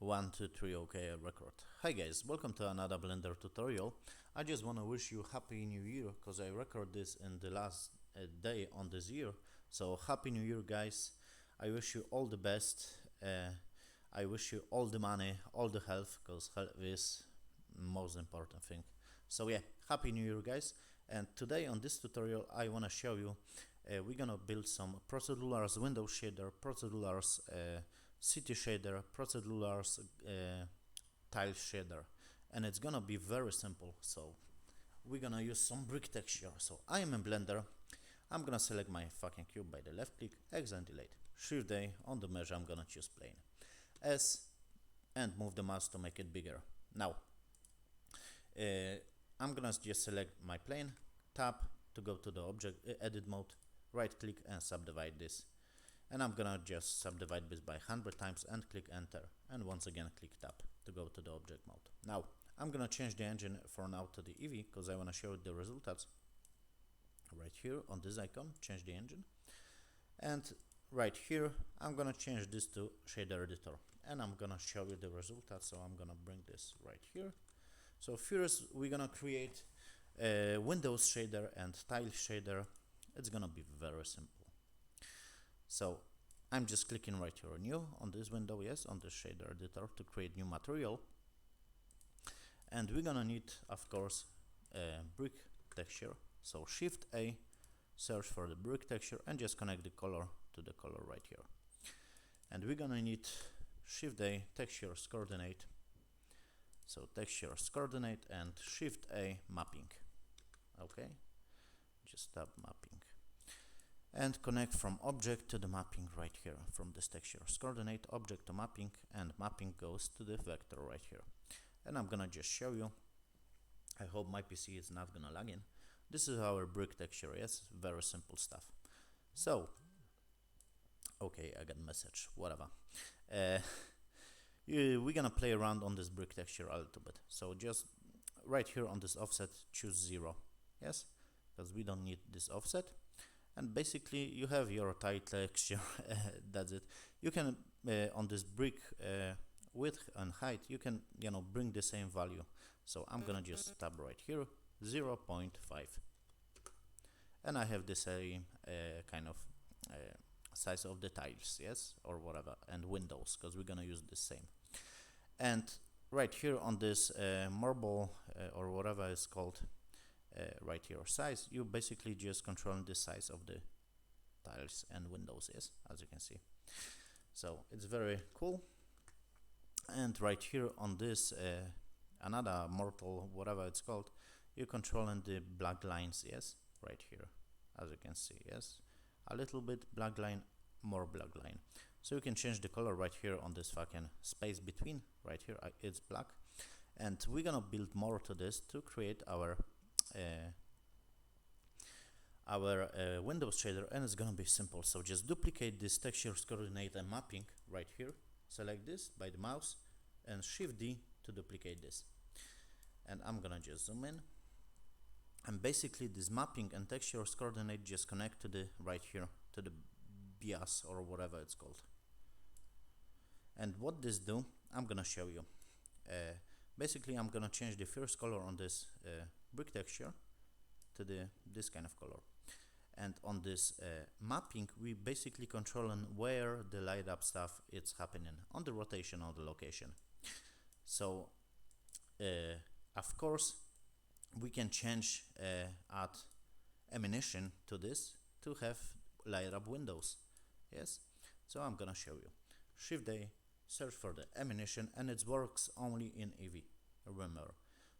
1, 2, 3, okay, record. Hi guys, welcome to another Blender tutorial. I just want to wish you Happy New Year because I record this in the last day on this year. So Happy New Year guys. I wish you all the best. I wish you all the money, all the health, because health is most important thing. So yeah, Happy New Year guys. And today on this tutorial I want to show you we're gonna build some procedurals, window shader, procedurals, city shader, procedurals, tile shader, and it's gonna be very simple. So we're gonna use some brick texture. So I am in Blender. I'm gonna select my fucking cube by the left click, X and delete. Shift A on the measure. I'm gonna choose plane, S, and move the mouse to make it bigger. Now I'm gonna just select my plane, tab to go to the object edit mode, right click and subdivide this. And I'm gonna just subdivide this by 100 times and click enter, and once again click tab to go to the object mode. Now I'm gonna change the engine for now to the Eevee because I want to show you the results. Right here on this icon, change the engine, and right here I'm gonna change this to shader editor, and I'm gonna show you the results. So I'm gonna bring this right here. So first we're gonna create a Windows shader and tile shader. It's gonna be very simple. So I'm just clicking right here new on this window, yes, on the shader editor to create new material. And we're gonna need, of course, a brick texture. So Shift A, search for the brick texture and just connect the color to the color right here. And we're gonna need Shift A, textures coordinate. So textures coordinate and Shift A, mapping. Okay, just tab mapping. And connect from object to the mapping right here. From this textures coordinate, object to mapping, and mapping goes to the vector right here. And I'm gonna just show you. I hope my PC is not gonna lag in. This is our brick texture, yes, very simple stuff. So, okay, I got a message, whatever. We're gonna play around on this brick texture a little bit. So just right here on this offset, choose 0, yes, because we don't need this offset. And basically you have your tile texture. That's it. You can on this brick width and height, you can bring the same value. So I'm gonna just tab right here 0.5, and I have the same kind of size of the tiles, yes, or whatever, and windows, because we're gonna use the same. And right here on this marble or whatever it's called, right here size, you basically just controlling the size of the tiles and windows, yes, as you can see. So it's very cool. And right here on this another mortal, whatever it's called, you're controlling the black lines, yes, right here, as you can see, yes, a little bit black line, more black line. So you can change the color right here on this fucking space between, right here it's black. And we're gonna build more to this to create our Windows shader, and it's gonna be simple. So just duplicate this textures coordinate and mapping right here, select this by the mouse and Shift D to duplicate this. And I'm gonna just zoom in, and basically this mapping and textures coordinate just connect to the right here to the bias or whatever it's called. And what this do, I'm gonna show you. Basically I'm gonna change the first color on this brick texture to this kind of color. And on this mapping, we basically controlling where the light up stuff is happening on the rotation or the location. So of course we can change add ammunition to this to have light up windows, yes. So I'm gonna show you. Shift A, search for the ammunition, and it works only in Eevee, remember.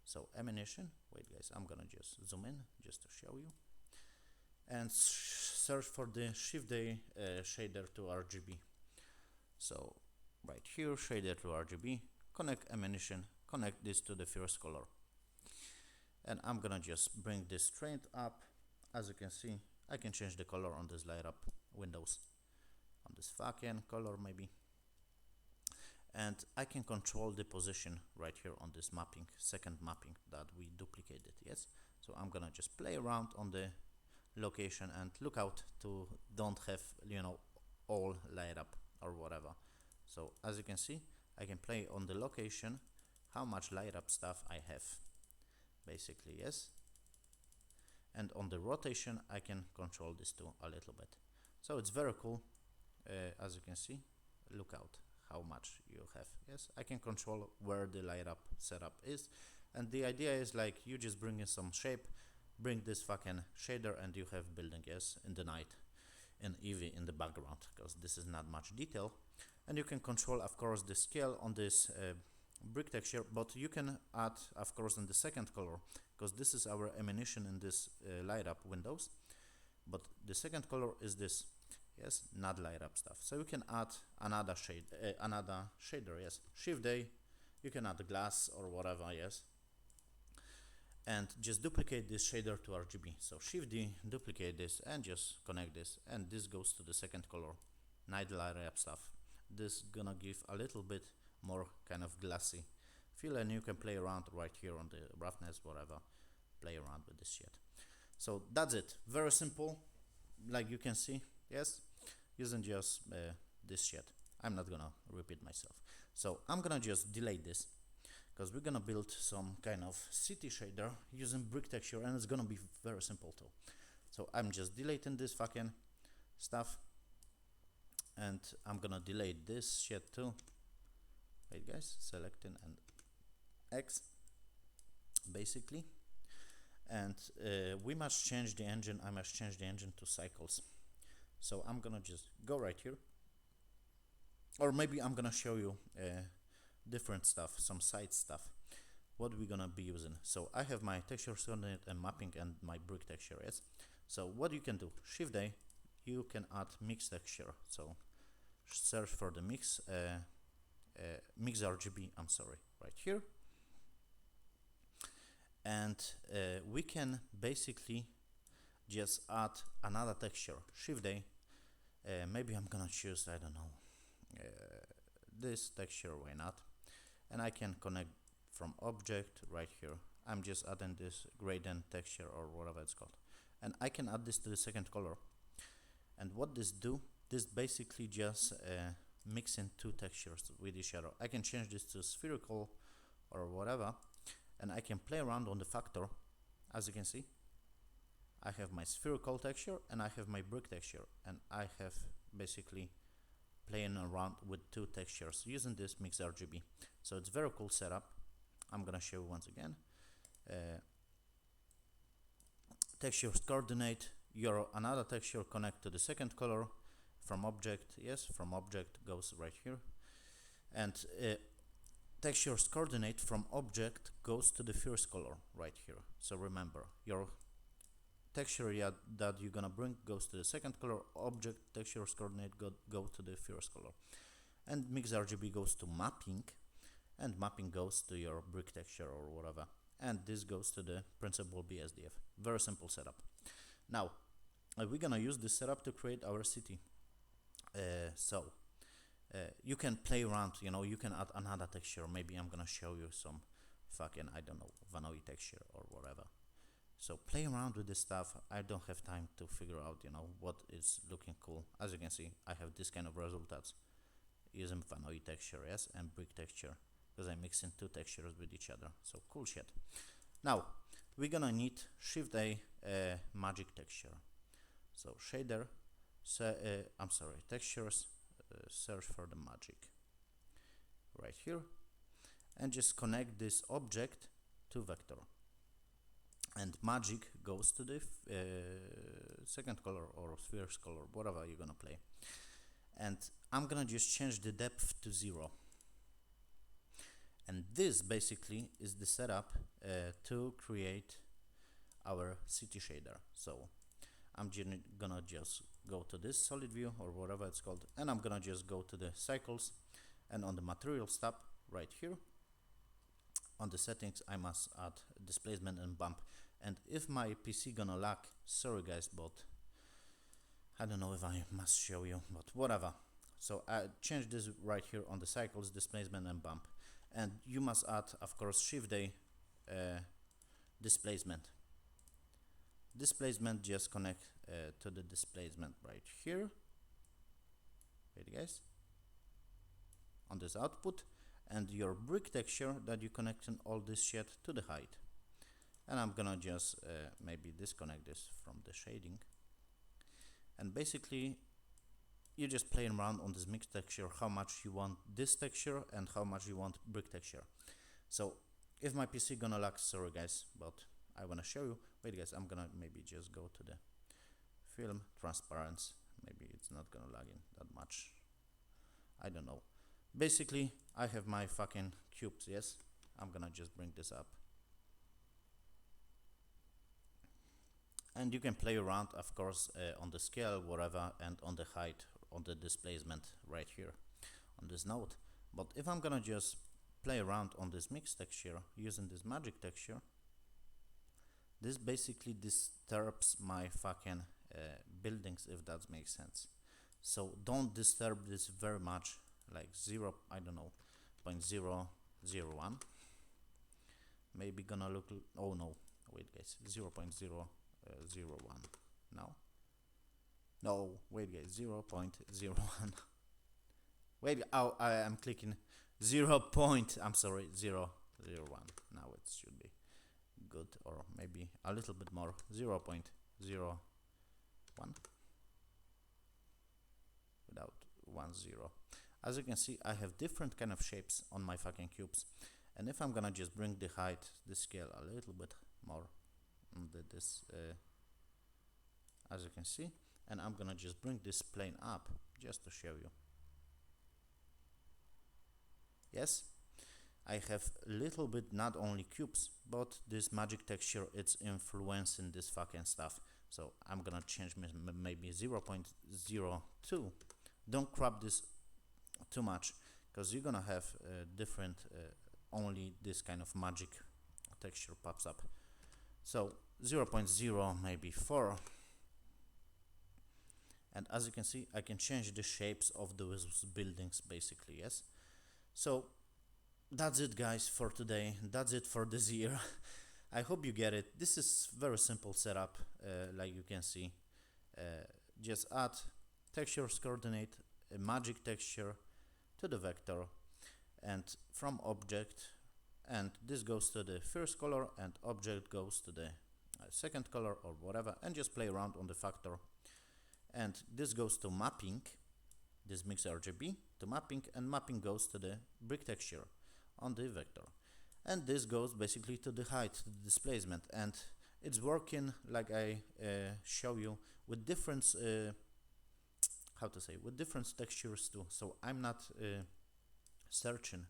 So ammunition, wait guys, I'm gonna just zoom in just to show you, and search for the Shift A shader to RGB. So right here, shader to RGB, connect ammunition, connect this to the first color. And I'm gonna just bring this straight up. As you can see, I can change the color on this light up windows, on this fucking color maybe. And I can control the position right here on this mapping, second mapping that we duplicated, yes. So I'm gonna just play around on the location and look out to don't have all light up or whatever. So as you can see, I can play on the location how much light up stuff I have, basically, yes. And on the rotation I can control this too a little bit. So it's very cool. As you can see, look out how much you have. Yes, I can control where the light up setup is, and the idea is like you just bring in some shape, bring this fucking shader, and you have building, yes, in the night, and Eevee in the background, because this is not much detail. And you can control, of course, the scale on this brick texture, but you can add, of course, in the second color, because this is our ammunition in this light up windows. But the second color is this, yes, not light up stuff. So you can add another shade, another shader, yes. Shift A, you can add glass or whatever, yes. And just duplicate this shader to RGB. So Shift D, duplicate this, and just connect this, and this goes to the second color, night light up stuff. This gonna give a little bit more kind of glassy feel, and you can play around right here on the roughness, whatever, play around with this shit. So that's it, very simple, like you can see, yes, using just this shit. I'm not gonna repeat myself, so I'm gonna just delete this, because we're gonna build some kind of city shader using brick texture, and it's gonna be very simple too. So I'm just deleting this fucking stuff, and I'm gonna delete this shit too. Wait guys, selecting and X basically. And we must change the engine. I must change the engine to cycles. So I'm gonna just go right here, or maybe I'm gonna show you different stuff, some side stuff, what we're gonna be using. So I have my texture coordinate and mapping and my brick texture, yes. So what you can do, Shift A, you can add mix texture. So search for the mix mix RGB, I'm sorry, right here. And we can basically just add another texture. Shift A, maybe I'm gonna choose, I don't know, this texture, why not. And I can connect from object right here. I'm just adding this gradient texture or whatever it's called, and I can add this to the second color. And what this do, this basically just mixing two textures with each other. I can change this to spherical or whatever, and I can play around on the factor. As you can see, I have my spherical texture and I have my brick texture, and I have basically playing around with two textures using this mix RGB. So it's very cool setup. I'm gonna show you once again. Textures coordinate, your another texture connect to the second color from object, yes, from object goes right here, and textures coordinate from object goes to the first color right here. So remember, your texture that you're gonna bring goes to the second color, object textures coordinate go to the first color, and mix RGB goes to mapping, and mapping goes to your brick texture or whatever, and this goes to the principal BSDF. Very simple setup. Now we're gonna use this setup to create our city. You can play around, you know, you can add another texture. Maybe I'm gonna show you some fucking, I don't know, vanilla texture or whatever. So play around with this stuff. I don't have time to figure out, you know, what is looking cool. As you can see, I have this kind of results using vanilla texture, yes, and brick texture, because I'm mixing two textures with each other. So cool shit. Now we're gonna need Shift A, magic texture. So shader, I'm sorry, textures, search for the magic right here, and just connect this object to vector, and magic goes to the second color or first color, whatever you're gonna play. And I'm gonna just change the depth to 0, and this basically is the setup to create our city shader. So I'm gonna just go to this solid view or whatever it's called, and I'm gonna just go to the cycles, and on the materials tab right here on the settings I must add displacement and bump. And if my PC gonna lag, sorry guys, but I don't know if I must show you, but whatever. So I change this right here on the cycles, displacement and bump, and you must add, of course, Shift A, displacement. Displacement just connect to the displacement right here. Wait guys, on this output, and your brick texture that you connecting all this shit to the height. And I'm gonna just maybe disconnect this from the shading, and basically you just play around on this mixed texture, how much you want this texture and how much you want brick texture. So if my PC gonna lag, sorry guys, but I wanna show you. Wait guys, I'm gonna maybe just go to the film transparency. Maybe it's not gonna lag in that much, I don't know. Basically I have my fucking cubes, yes. I'm gonna just bring this up, and you can play around of course on the scale, whatever, and on the height, on the displacement right here on this node. But if I'm gonna just play around on this mixed texture using this magic texture, this basically disturbs my fucking buildings, if that makes sense. So don't disturb this very much, like 0, I don't know, 0.001. Maybe gonna look, oh no, wait guys, 0.001 now. No, wait guys, 0.01. Wait, oh, I am clicking 0. I'm sorry, 0.01. Now it should be good, or maybe a little bit more, 0.01 without 10. As you can see, I have different kind of shapes on my fucking cubes, and if I'm gonna just bring the height, the scale a little bit more on this as you can see, and I'm gonna just bring this plane up just to show you. Yes, I have little bit not only cubes, but this magic texture, it's influencing this fucking stuff. So I'm gonna change maybe 0.02. Don't crop this too much, because you're gonna have different only this kind of magic texture pops up. So 0.0 maybe 4. And as you can see, I can change the shapes of those buildings basically, yes. So that's it guys for today, that's it for this year. I hope you get it. This is very simple setup, like you can see. Just add textures coordinate, a magic texture to the vector, and from object, and this goes to the first color, and object goes to the second color or whatever, and just play around on the factor. And this goes to mapping, this mix RGB to mapping, and mapping goes to the brick texture on the vector. And this goes basically to the height, the displacement, and it's working like I show you with different, how to say, with different textures too. So I'm not searching,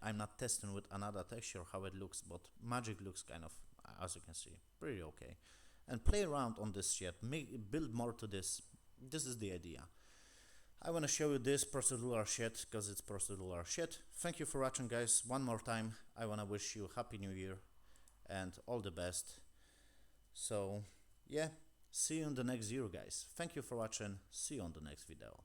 I'm not testing with another texture how it looks, but magic looks kind of, as you can see, pretty okay. And play around on this shit, build more to this. This is the idea. I want to show you this procedural shit because it's procedural shit. Thank you for watching guys. One more time, I want to wish you Happy New Year and all the best. So yeah, see you in the next year guys. Thank you for watching. See you on the next video.